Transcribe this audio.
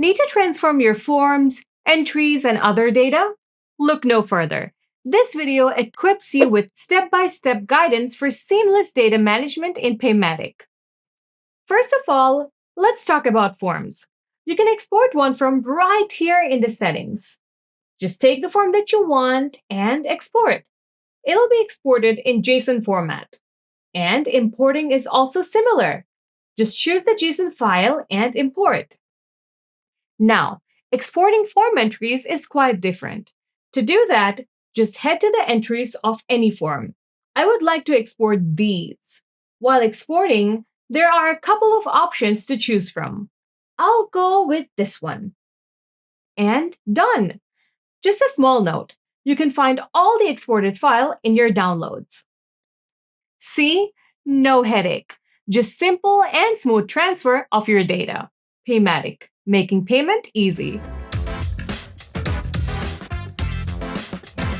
Need to transform your forms, entries, and other data? Look no further. This video equips you with step-by-step guidance for seamless data management in Paymattic. First of all, let's talk about forms. You can export one from right here in the settings. Just take the form that you want and export. It'll be exported in JSON format. And importing is also similar. Just choose the JSON file and import. Now, exporting form entries is quite different. To do that, just head to the entries of any form. I would like to export these. While exporting, there are a couple of options to choose from. I'll go with this one. And done! Just a small note, you can find all the exported file in your downloads. See? No headache. Just simple and smooth transfer of your data. Paymattic, making payment easy.